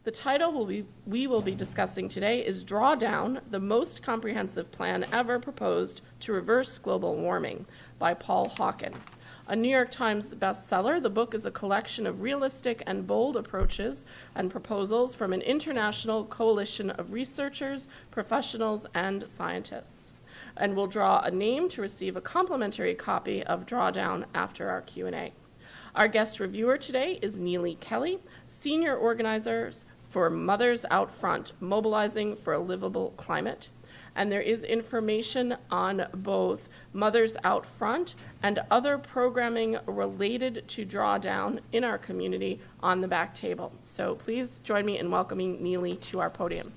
The title we will be discussing today is Drawdown, the most comprehensive plan ever proposed to reverse global warming by Paul Hawken. A New York Times bestseller, the book is a collection of realistic and bold approaches and proposals from an international coalition of researchers, professionals, and scientists, and will draw a name to receive a complimentary copy of Drawdown after our Q&A. Our guest reviewer today is Neely Kelley, senior organizer for Mothers Out Front, Mobilizing for a Livable Climate. And there is information on both Mothers Out Front and other programming related to Drawdown in our community on the back table. So please join me in welcoming Neely to our podium.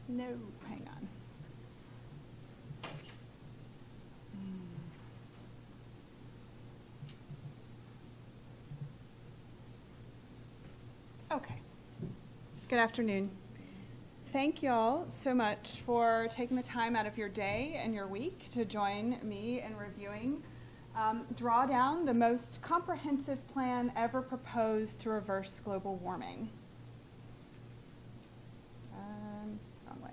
No, hang on. Okay. Good afternoon. Thank you all so much for taking the time out of your day and your week to join me in reviewing Drawdown, the most comprehensive plan ever proposed to reverse global warming. Wrong way.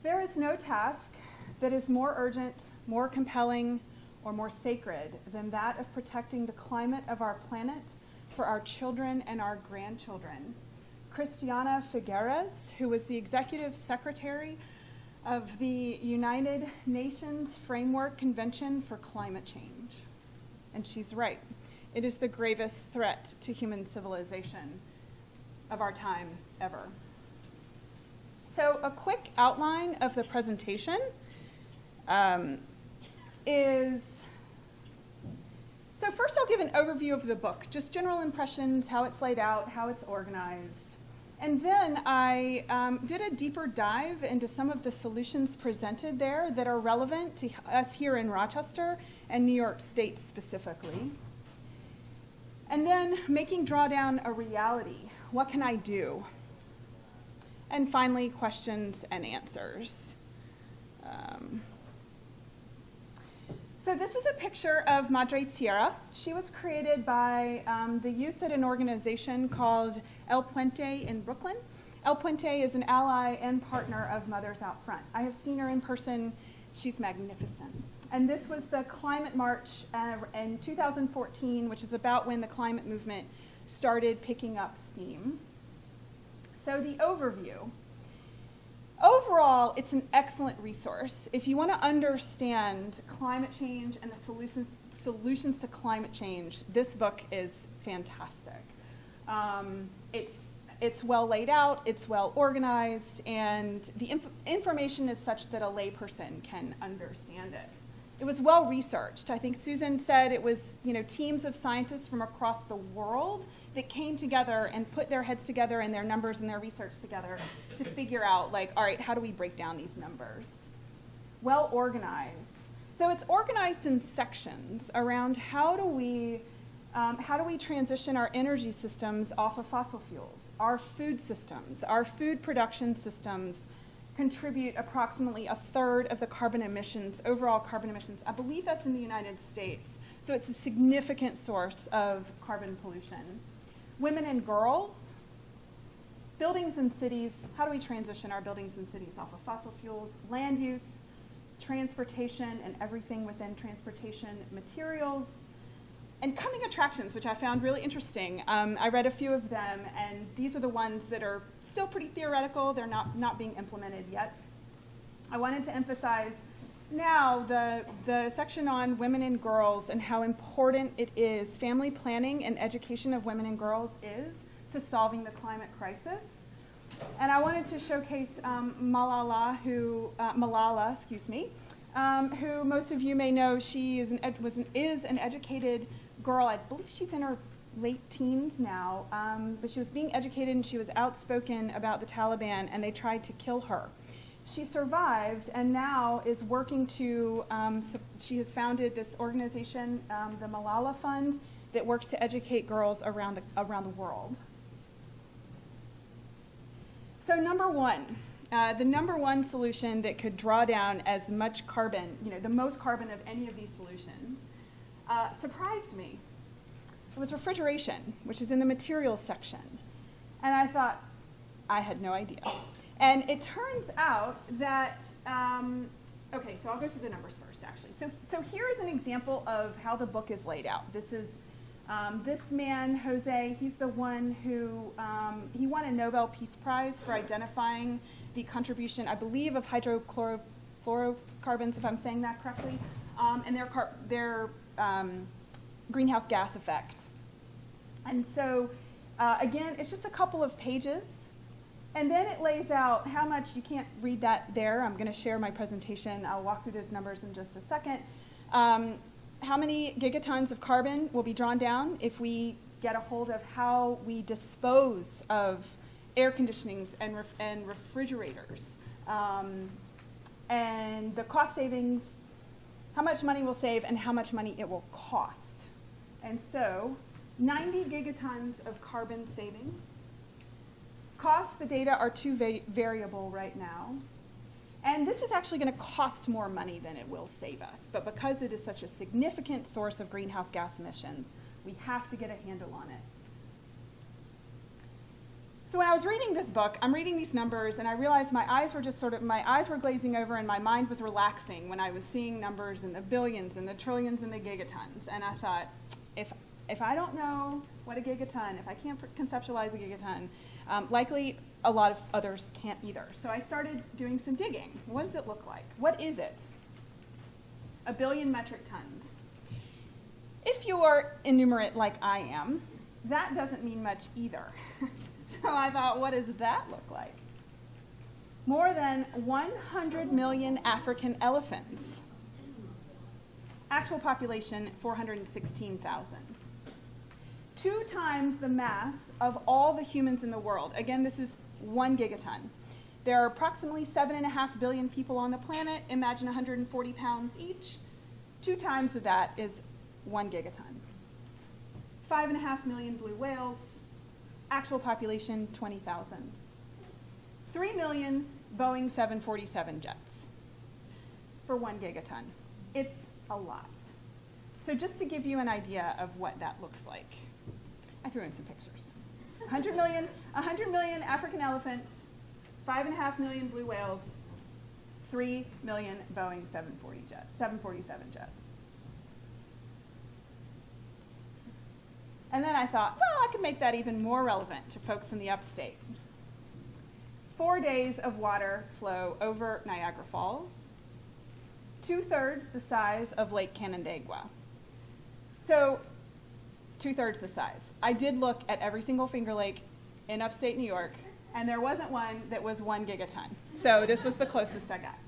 There is no task that is more urgent, more compelling, or more sacred than that of protecting the climate of our planet for our children and our grandchildren. Christiana Figueres, who was the executive secretary of the United Nations Framework Convention for Climate Change. And she's right. It is the gravest threat to human civilization of our time ever. So a quick outline of the presentation is, so first I'll give an overview of the book, just general impressions, how it's laid out, how it's organized. And then I did a deeper dive into some of the solutions presented there that are relevant to us here in Rochester and New York State specifically. And then making Drawdown a reality. What can I do? And finally, questions and answers. So this is a picture of Madre Tierra. She was created by the youth at an organization called El Puente in Brooklyn. El Puente is an ally and partner of Mothers Out Front. I have seen her in person. She's magnificent. And this was the climate march in 2014, which is about when the climate movement started picking up steam. So the overview. Overall, it's an excellent resource. If you want to understand climate change and the solutions to climate change, this book is fantastic. It's well laid out, it's well organized, and the information is such that a layperson can understand it. It was well researched. I think Susan said it was, teams of scientists from across the world that came together and put their heads together and their numbers and their research together to figure out, all right, how do we break down these numbers? Well organized. So it's organized in sections around how do we transition our energy systems off of fossil fuels, our food systems, our food production systems contribute approximately a third of the carbon emissions, overall carbon emissions. I believe that's in the United States. So it's a significant source of carbon pollution. Women and girls, buildings and cities, how do we transition our buildings and cities off of fossil fuels, land use, transportation and everything within transportation, materials, and coming attractions, which I found really interesting. I read a few of them, and these are the ones that are still pretty theoretical. They're not being implemented yet. I wanted to emphasize now the section on women and girls and how important it is, family planning and education of women and girls is to solving the climate crisis. And I wanted to showcase Malala, who most of you may know. She is an educated girl. I believe she's in her late teens now, but she was being educated and she was outspoken about the Taliban, and they tried to kill her. She survived and now is working to, she has founded this organization, the Malala Fund, that works to educate girls around the world. So number one, the number one solution that could draw down as much carbon, the most carbon of any of these solutions, surprised me. It was refrigeration, which is in the materials section. And I thought, I had no idea. And it turns out that, okay, so I'll go through the numbers first, actually. So here's an example of how the book is laid out. This is this man, Jose, he's the one who, he won a Nobel Peace Prize for identifying the contribution, I believe, of hydrofluorocarbons, if I'm saying that correctly, and their greenhouse gas effect. And so, again, it's just a couple of pages. And then it lays out how much, you can't read that there. I'm going to share my presentation. I'll walk through those numbers in just a second. How many gigatons of carbon will be drawn down if we get a hold of how we dispose of air conditionings and refrigerators. And the cost savings, how much money we'll save and how much money it will cost. And so 90 gigatons of carbon savings. Cost, the data are too variable right now. And this is actually going to cost more money than it will save us. But because it is such a significant source of greenhouse gas emissions, we have to get a handle on it. So when I was reading this book, I'm reading these numbers, and I realized my eyes were glazing over, and my mind was relaxing when I was seeing numbers in the billions and the trillions and the gigatons. And I thought, if I don't know what a gigaton, if I can't conceptualize a gigaton, likely a lot of others can't either. So I started doing some digging. What does it look like? What is it? 1 billion metric tons. If you're innumerate like I am, that doesn't mean much either. So I thought, what does that look like? More than 100 million African elephants. Actual population, 416,000. 2 times the mass of all the humans in the world. Again, this is 1 gigaton. There are approximately 7.5 billion people on the planet. Imagine 140 pounds each. 2 times of that is 1 gigaton. 5.5 million blue whales. Actual population, 20,000. 3 million Boeing 747 jets for 1 gigaton. It's a lot. So just to give you an idea of what that looks like, I threw in some pictures. 100 million African elephants, 5.5 million blue whales, 3 million Boeing 747 jets. And then I thought, well, I could make that even more relevant to folks in the upstate. 4 days of water flow over Niagara Falls, 2/3 the size of Lake Canandaigua. So 2/3 the size. I did look at every single Finger Lake in upstate New York, and there wasn't one that was 1 gigaton. So this was the closest I got.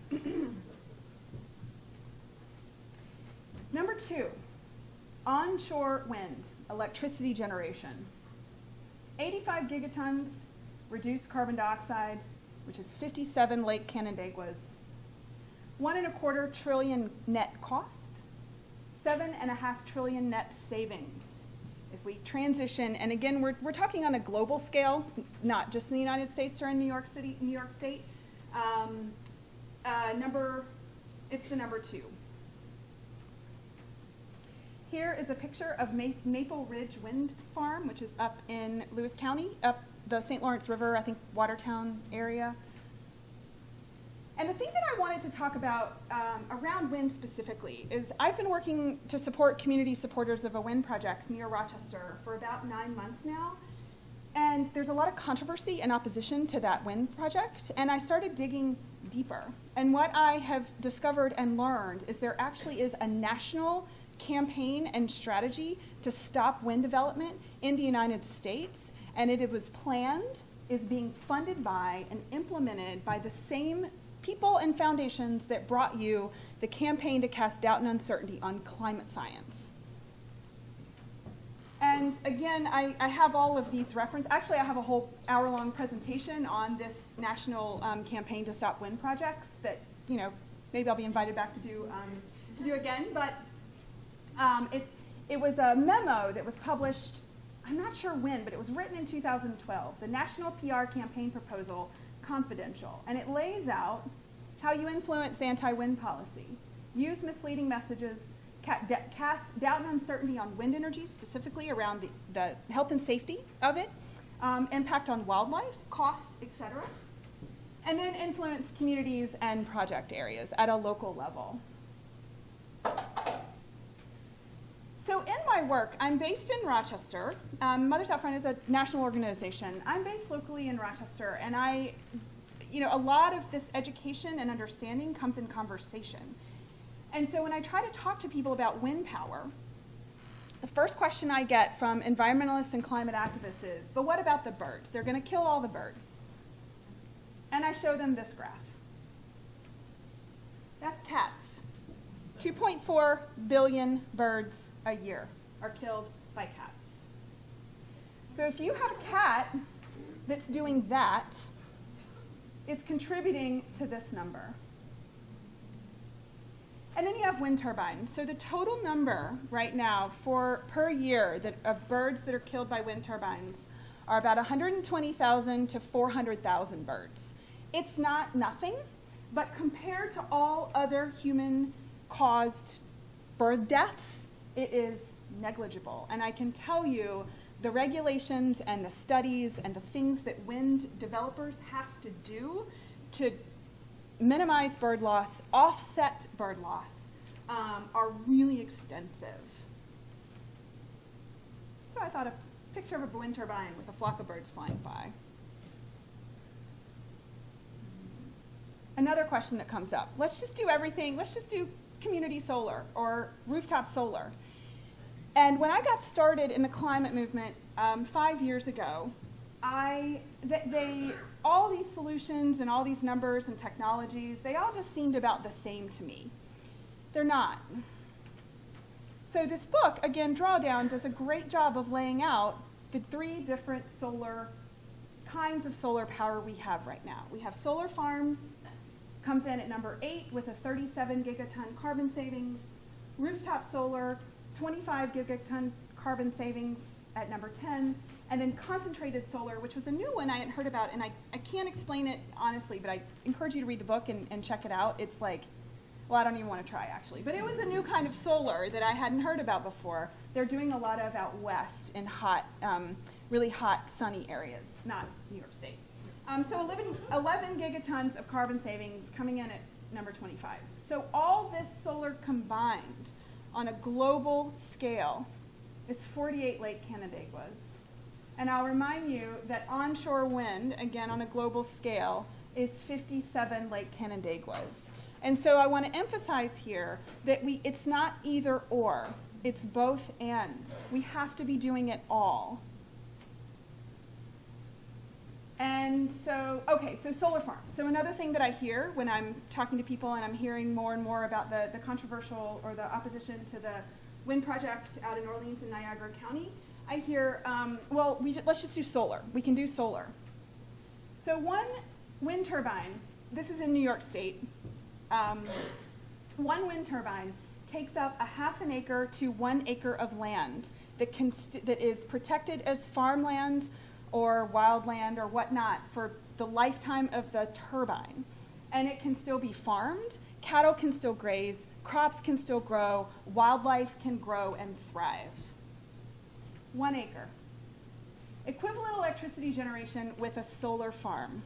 Number 2, onshore wind, electricity generation. 85 gigatons reduced carbon dioxide, which is 57 Lake Canandaiguas. 1.25 trillion net cost, 7.5 trillion net savings. If we transition, and again, we're talking on a global scale, not just in the United States or in New York City, New York State. It's the number 2. Here is a picture of Maple Ridge Wind Farm, which is up in Lewis County, up the St. Lawrence River, I think Watertown area. And the thing that I wanted to talk about around wind specifically is I've been working to support community supporters of a wind project near Rochester for about 9 months now. And there's a lot of controversy and opposition to that wind project. And I started digging deeper. And what I have discovered and learned is there actually is a national campaign and strategy to stop wind development in the United States. And it was planned, is being funded by, and implemented by the same people and foundations that brought you the campaign to cast doubt and uncertainty on climate science. And again, I have all of these references. Actually, I have a whole hour-long presentation on this national campaign to stop wind projects that, maybe I'll be invited back to do again. But it was a memo that was published, I'm not sure when, but it was written in 2012, the National PR Campaign Proposal confidential, and it lays out how you influence anti-wind policy, use misleading messages, cast doubt and uncertainty on wind energy, specifically around the health and safety of it, impact on wildlife, cost, etc., and then influence communities and project areas at a local level. So in my work, I'm based in Rochester. Mothers Out Front is a national organization. I'm based locally in Rochester, and a lot of this education and understanding comes in conversation. And so when I try to talk to people about wind power, the first question I get from environmentalists and climate activists is, but what about the birds? They're going to kill all the birds. And I show them this graph. That's cats. 2.4 billion birds a year are killed by cats. So if you have a cat that's doing that, it's contributing to this number. And then you have wind turbines. So the total number right now per year of birds that are killed by wind turbines are about 120,000 to 400,000 birds. It's not nothing, but compared to all other human-caused bird deaths, it is negligible. And I can tell you the regulations and the studies and the things that wind developers have to do to minimize bird loss, offset bird loss, are really extensive. So I thought a picture of a wind turbine with a flock of birds flying by. Another question that comes up, let's just do everything, let's just do community solar or rooftop solar. And when I got started in the climate movement 5 years ago, all these solutions and all these numbers and technologies, they all just seemed about the same to me. They're not. So this book, again, Drawdown, does a great job of laying out the 3 different kinds of solar power we have right now. We have solar farms, comes in at number 8 with a 37 gigaton carbon savings. Rooftop solar, 25 gigaton carbon savings at number 10. And then concentrated solar, which was a new one I hadn't heard about, and I can't explain it honestly, but I encourage you to read the book and check it out. It's like, well, I don't even want to try actually, but it was a new kind of solar that I hadn't heard about before. They're doing a lot of out west in hot, really hot, sunny areas, not New York State. So 11 gigatons of carbon savings coming in at number 25. So all this solar combined on a global scale is 48 Lake Canandaiguas. And I'll remind you that onshore wind, again on a global scale, is 57 Lake Canandaiguas. And so I want to emphasize here that it's not either or, it's both and. We have to be doing it all. And so, so solar farms. So another thing that I hear when I'm talking to people and I'm hearing more and more about the controversial or the opposition to the wind project out in Orleans and Niagara County, I hear, let's just do solar. We can do solar. So one wind turbine, this is in New York State, one wind turbine takes up a half an acre to 1 acre of land that is protected as farmland or wildland or whatnot for the lifetime of the turbine. And it can still be farmed, cattle can still graze, crops can still grow, wildlife can grow and thrive. 1 acre. Equivalent electricity generation with a solar farm.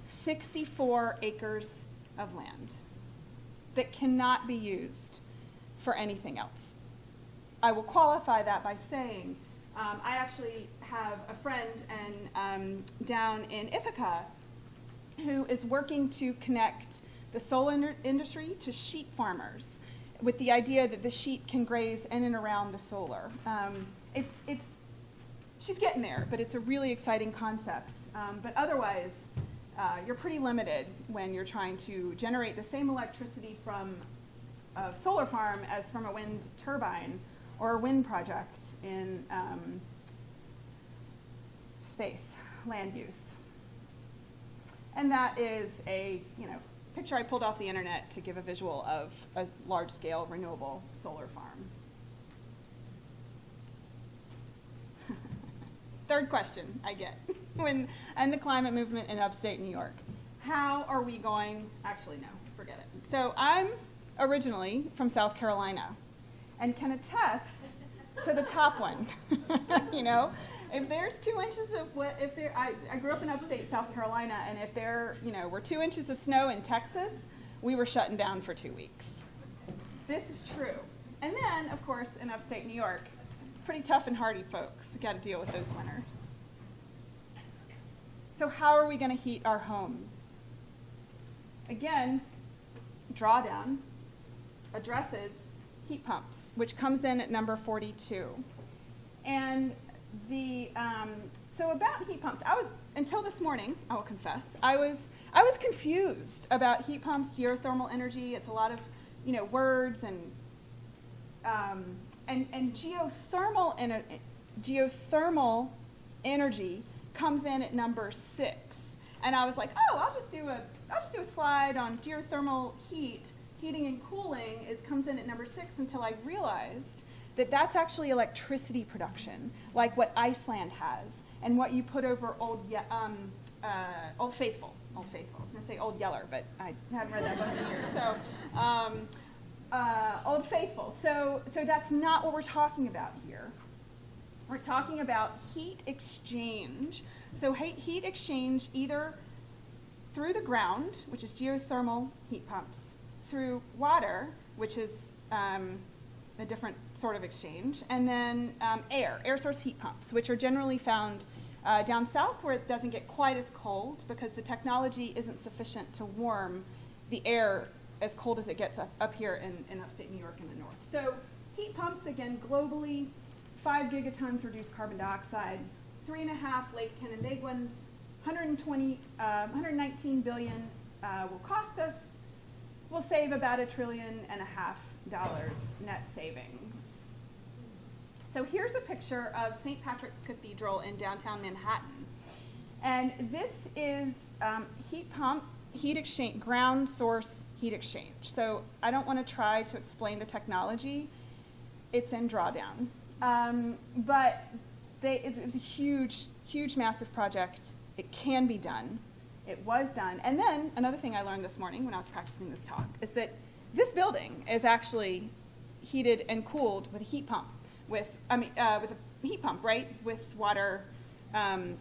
64 acres of land that cannot be used for anything else. I will qualify that by saying I actually have a friend down in Ithaca who is working to connect the solar industry to sheep farmers with the idea that the sheep can graze in and around the solar. She's getting there, but it's a really exciting concept. But otherwise, you're pretty limited when you're trying to generate the same electricity from a solar farm as from a wind turbine or a wind project in space, land use. And that is a picture I pulled off the internet to give a visual of a large-scale renewable solar farm. Third question I get. and the climate movement in upstate New York. How are we going? Actually, no, forget it. So I'm originally from South Carolina and can attest to the top one. You know, if there's 2 inches of what, if there, I grew up in upstate South Carolina, and if there, you know, were 2 inches of snow in Texas, we were shutting down for 2 weeks. This is true. And then, of course, in upstate New York, pretty tough and hardy folks. We got to deal with those winters. So how are we going to heat our homes? Again, Drawdown addresses heat pumps, which comes in at number 42. And so about heat pumps, until this morning, I will confess, I was confused about heat pumps, geothermal energy. It's a lot of, you know, words, and geothermal energy comes in at number 6. And I was like, oh, I'll just do a slide on geothermal heating and cooling comes in at number 6, until I realized that that's actually electricity production, like what Iceland has, and what you put over Old Faithful. I was going to say Old Yeller, but I haven't read that book in years. So, Old Faithful. So that's not what we're talking about here. We're talking about heat exchange. So heat exchange either through the ground, which is geothermal heat pumps, through water, which is a different sort of exchange, and then air source heat pumps, which are generally found down south where it doesn't get quite as cold because the technology isn't sufficient to warm the air as cold as it gets up here in upstate New York in the north. So heat pumps, again, globally, 5 gigatons reduced carbon dioxide, 3.5 Lake Canandaiguans, 119 billion will cost us. We'll save about $1.5 trillion net savings. So here's a picture of St. Patrick's Cathedral in downtown Manhattan. And this is heat exchange, ground source heat exchange. So I don't want to try to explain the technology. It's in Drawdown. But it was a huge, massive project. It can be done. It was done. And then another thing I learned this morning when I was practicing this talk is that this building is actually heated and cooled with a heat pump, with a heat pump, right? With water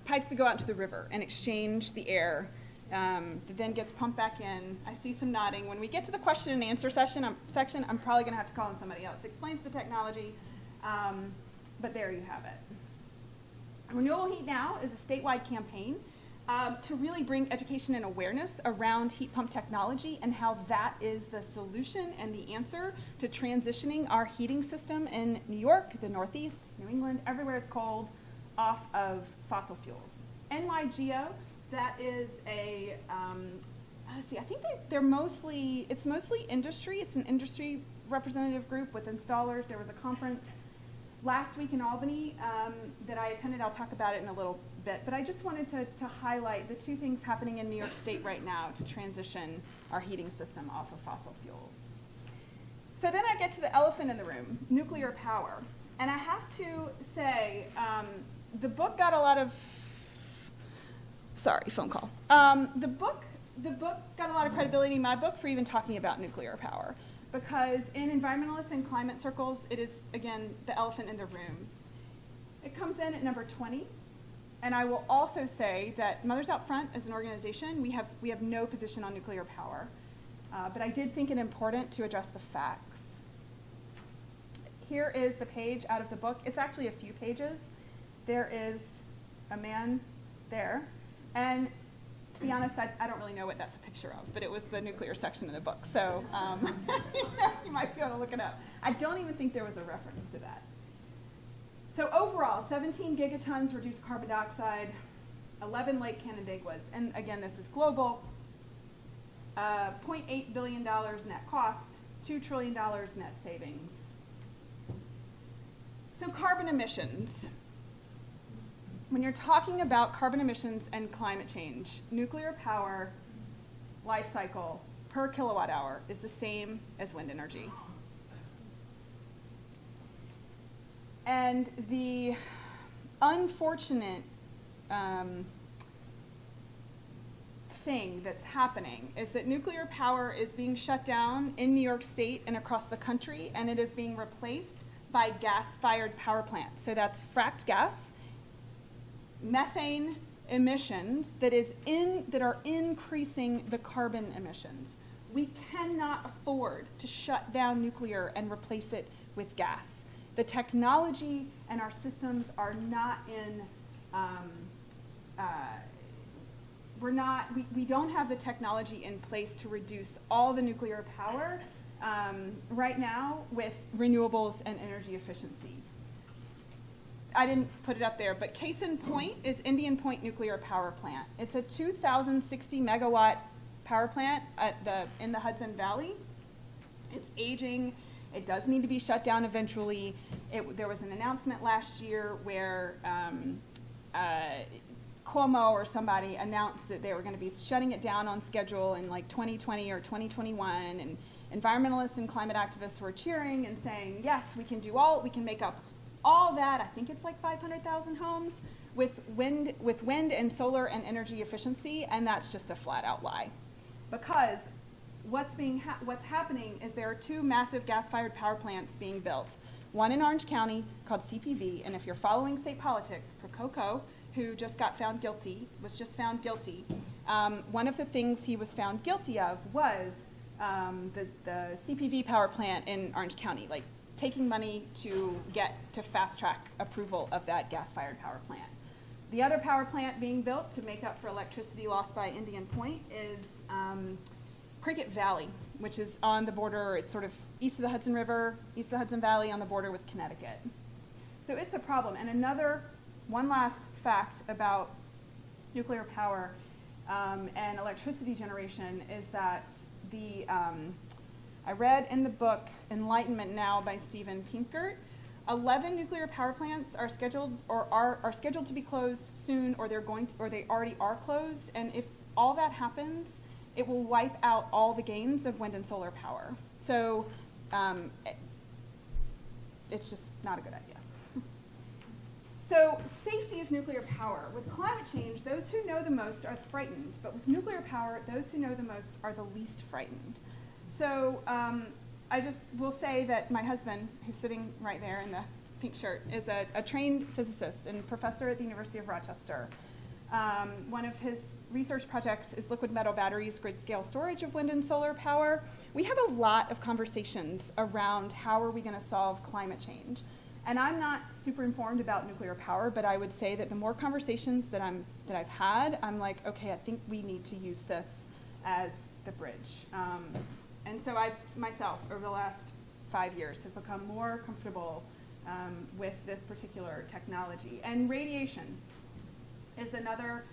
pipes that go out into the river and exchange the air that then gets pumped back in. I see some nodding. When we get to the question and answer section, I'm probably going to have to call on somebody else. It explains the technology, but there you have it. Renewable Heat Now is a statewide campaign to really bring education and awareness around heat pump technology and how that is the solution and the answer to transitioning our heating system in New York, the Northeast, New England, everywhere it's cold, off of fossil fuels. NYGO, that is a, let's see, I think it's mostly industry. It's an industry representative group with installers. There was a conference last week in Albany that I attended. I'll talk about it in a little bit, but I just wanted to highlight the 2 things happening in New York State right now to transition our heating system off of fossil fuels. So then I get to the elephant in the room, nuclear power. And I have to say, the book got a lot of, sorry, phone call. The book got a lot of credibility in my book for even talking about nuclear power, because in environmentalist and climate circles, it is, again, the elephant in the room. It comes in at number 20. And I will also say that Mothers Out Front as an organization, we have no position on nuclear power. But I did think it important to address the facts. Here is the page out of the book. It's actually a few pages. There is a man there. And to be honest, I don't really know what that's a picture of, but it was the nuclear section of the book. So you might be able to look it up. I don't even think there was a reference to that. So overall, 17 gigatons reduced carbon dioxide, 11 Lake Canandaiguas. And again, this is global. $0.8 billion net cost, $2 trillion net savings. So carbon emissions. When you're talking about carbon emissions and climate change, nuclear power life cycle per kilowatt hour is the same as wind energy. And the unfortunate thing that's happening is that nuclear power is being shut down in New York State and across the country, and it is being replaced by gas-fired power plants. So that's fracked gas, methane emissions that are increasing the carbon emissions. We cannot afford to shut down nuclear and replace it with gas. The technology and our systems are not in, we don't have the technology in place to reduce all the nuclear power right now with renewables and energy efficiency. I didn't put it up there, but case in point is Indian Point Nuclear Power Plant. It's a 2,060 megawatt power plant in the Hudson Valley. It's aging. It does need to be shut down eventually. There was an announcement last year where Cuomo or somebody announced that they were going to be shutting it down on schedule in like 2020 or 2021, and environmentalists and climate activists were cheering and saying, yes, we can make up all that. I think it's like 500,000 homes with wind and solar and energy efficiency, and that's just a flat out lie. Because what's happening is there are two massive gas-fired power plants being built. One in Orange County called CPV, and if you're following state politics, Prococo, who was just found guilty. One of the things he was found guilty of was the CPV power plant in Orange County, like taking money to get to fast-track approval of that gas-fired power plant. The other power plant being built to make up for electricity lost by Indian Point is Cricket Valley, which is on the border. It's sort of east of the Hudson River, east of the Hudson Valley, on the border with Connecticut. So it's a problem. And one last fact about nuclear power and electricity generation is that I read in the book Enlightenment Now by Steven Pinker, 11 nuclear power plants are scheduled to be closed soon, or they already are closed. And if all that happens, it will wipe out all the gains of wind and solar power. So it's just not a good idea. So safety of nuclear power. With climate change, those who know the most are frightened, but with nuclear power, those who know the most are the least frightened. So I just will say that my husband, who's sitting right there in the pink shirt, is a trained physicist and professor at the University of Rochester. One of his research projects is liquid metal batteries, grid-scale storage of wind and solar power. We have a lot of conversations around how are we going to solve climate change. And I'm not super informed about nuclear power, but I would say that the more conversations that I've had, I'm like, okay, I think we need to use this as the bridge. And so I myself, over the last 5 years, have become more comfortable with this particular technology. And radiation is another,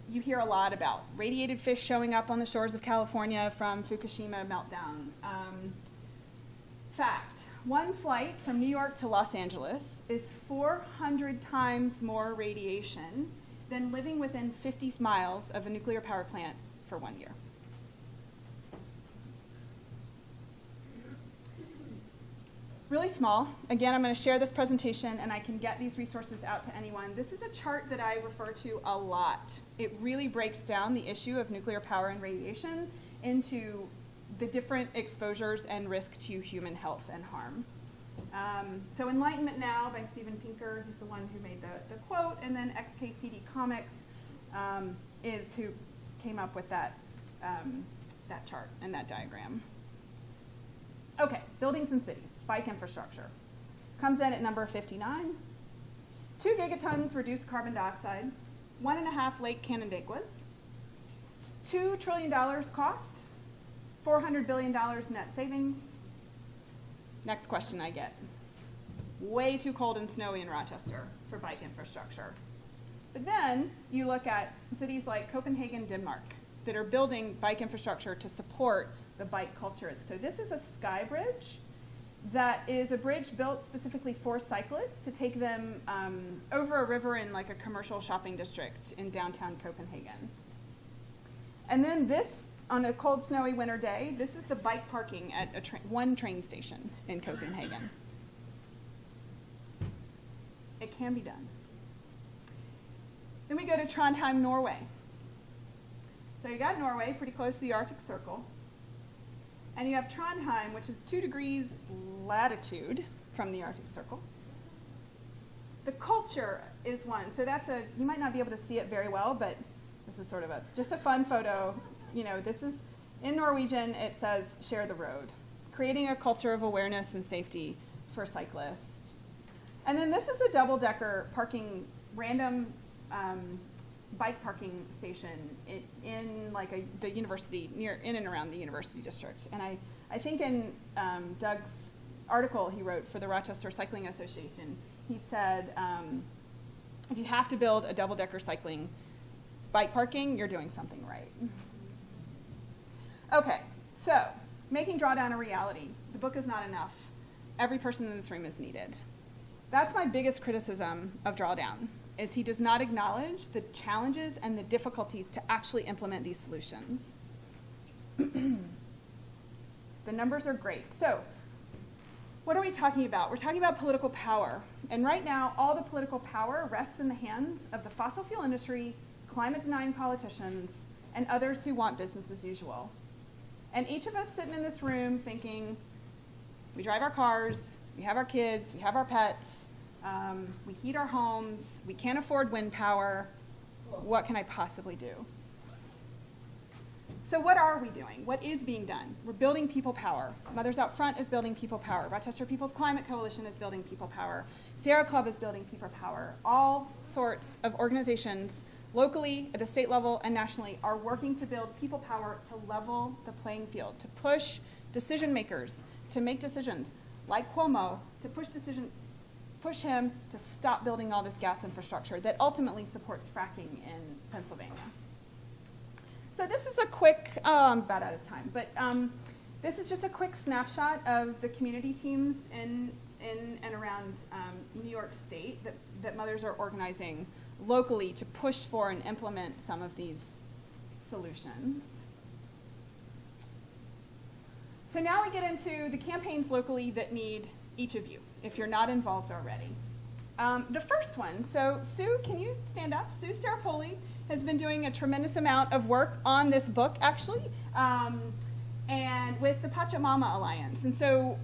you hear a lot about radiated fish showing up on the shores of California from Fukushima meltdown. Fact. One flight from New York to Los Angeles is 400 times more radiation than living within 50 miles of a nuclear power plant for 1 year. Really small. Again, I'm going to share this presentation and I can get these resources out to anyone. This is a chart that I refer to a lot. It really breaks down the issue of nuclear power and radiation into the different exposures and risk to human health and harm. So Enlightenment Now by Steven Pinker, he's the one who made the quote, and then XKCD Comics is who came up with that chart and that diagram. Okay, buildings and cities, bike infrastructure. Comes in at number 59. 2 gigatons reduced carbon dioxide, 1.5 Lake Canandaiguas, $2 trillion cost, $400 billion net savings. Next question I get. Way too cold and snowy in Rochester for bike infrastructure. But then you look at cities like Copenhagen, Denmark, that are building bike infrastructure to support the bike culture. So this is a sky bridge that is a bridge built specifically for cyclists to take them over a river in like a commercial shopping district in downtown Copenhagen. And then this, on a cold, snowy winter day, this is the bike parking at one train station in Copenhagen. It can be done. Then we go to Trondheim, Norway. So you got Norway, pretty close to the Arctic Circle. And you have Trondheim, which is 2 degrees latitude from the Arctic Circle. The culture is one. So you might not be able to see it very well, but this is sort of just a fun photo. You know, this is, in Norwegian, it says, share the road. Creating a culture of awareness and safety for cyclists. And then this is a double-decker parking, random bike parking station in like the university, in and around the university district. And I think in Doug's article he wrote for the Rochester Cycling Association, he said, if you have to build a double-decker cycling bike parking, you're doing something right. Okay, so making Drawdown a reality. The book is not enough. Every person in this room is needed. That's my biggest criticism of Drawdown, is he does not acknowledge the challenges and the difficulties to actually implement these solutions. The numbers are great. So, what are we talking about? We're talking about political power. And right now, all the political power rests in the hands of the fossil fuel industry, climate-denying politicians, and others who want business as usual. And each of us sitting in this room thinking, we drive our cars, we have our kids, we have our pets, we heat our homes, we can't afford wind power. What can I possibly do? So what are we doing? What is being done? We're building people power. Mothers Out Front is building people power. Rochester People's Climate Coalition is building people power. Sierra Club is building people power. All sorts of organizations, locally, at the state level, and nationally, are working to build people power to level the playing field, to push decision makers to make decisions, like Cuomo, to push him to stop building all this gas infrastructure that ultimately supports fracking in Pennsylvania. So this is a quick, I'm about out of time, but this is just a quick snapshot of the community teams in and around New York State that mothers are organizing locally to push for and implement some of these solutions. So now we get into the campaigns locally that need each of you, if you're not involved already. The first one, so Sue, can you stand up? Sue Staropoli has been doing a tremendous amount of work on this book, actually, and with the Pachamama Alliance. And so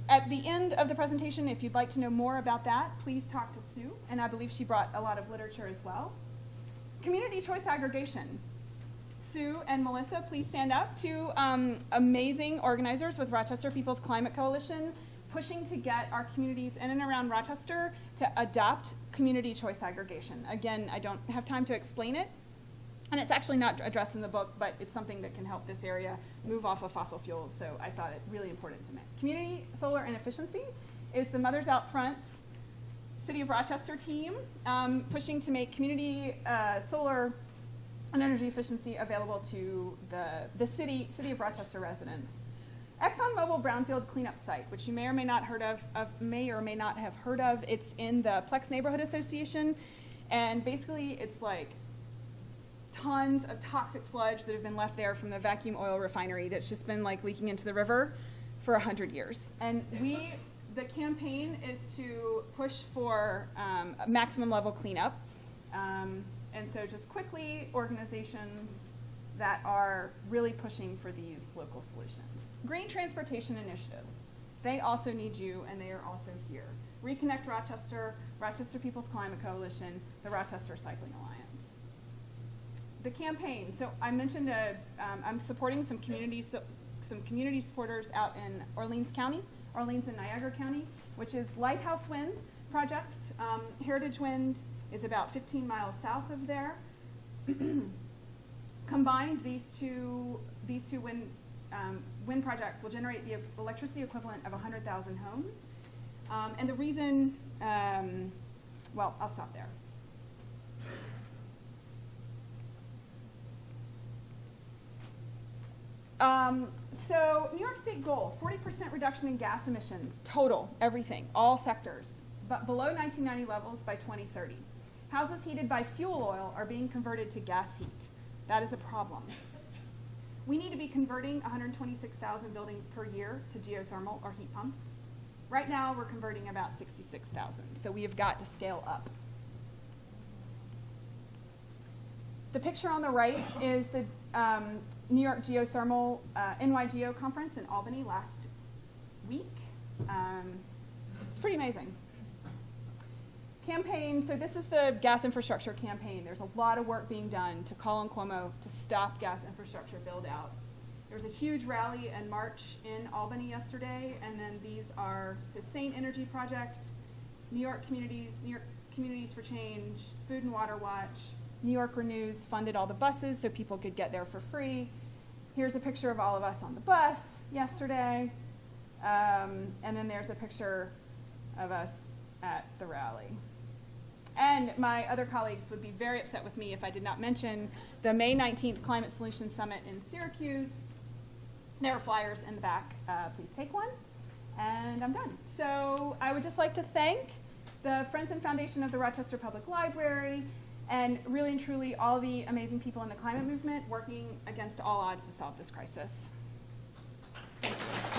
at the end of the presentation, if you'd like to know more about that, please talk to Sue, and I believe she brought a lot of literature as well. Community choice aggregation. Sue and Melissa, please stand up. Two amazing organizers with Rochester People's Climate Coalition, pushing to get our communities in and around Rochester to adopt community choice aggregation. Again, I don't have time to explain it, and it's actually not addressed in the book, but it's something that can help this area move off of fossil fuels, so I thought it really important to make. Community solar and efficiency is the Mothers Out Front City of Rochester team, pushing to make community solar and energy efficiency available to the city of Rochester residents. Exxonmobil Brownfield cleanup site, which you may or may not have heard of. It's in the Plex Neighborhood Association, and basically it's like tons of toxic sludge that have been left there from the vacuum oil refinery that's just been like leaking into the river for 100 years. And the campaign is to push for a maximum level cleanup. And so just quickly, organizations that are really pushing for these local solutions. Green Transportation Initiatives. They also need you, and they are also here. Reconnect Rochester, Rochester People's Climate Coalition, the Rochester Cycling Alliance. The campaign. So I mentioned I'm supporting some community supporters out in Orleans County, Orleans and Niagara County, which is Lighthouse Wind Project. Heritage Wind is about 15 miles south of there. Combined, these two wind projects will generate the electricity equivalent of 100,000 homes. And the reason, well, I'll stop there. So New York State goal, 40% reduction in gas emissions, total, everything, all sectors, but below 1990 levels by 2030. Houses heated by fuel oil are being converted to gas heat. That is a problem. We need to be converting 126,000 buildings per year to geothermal or heat pumps. Right now, we're converting about 66,000, so we have got to scale up. The picture on the right is the New York Geothermal NYGeo conference in Albany last week. It's pretty amazing. Campaign, so this is the gas infrastructure campaign. There's a lot of work being done to call on Cuomo to stop gas infrastructure build out. There was a huge rally and march in Albany yesterday, and then these are the Sane Energy Project, New York Communities for Change, Food and Water Watch, New York Renews funded all the buses so people could get there for free. Here's a picture of all of us on the bus yesterday, and then there's a picture of us at the rally. And my other colleagues would be very upset with me if I did not mention the May 19th Climate Solutions Summit in Syracuse. There are flyers in the back. Please take one. And I'm done. So I would just like to thank the Friends and Foundation of the Rochester Public Library and really and truly all the amazing people in the climate movement working against all odds to solve this crisis. Thank you.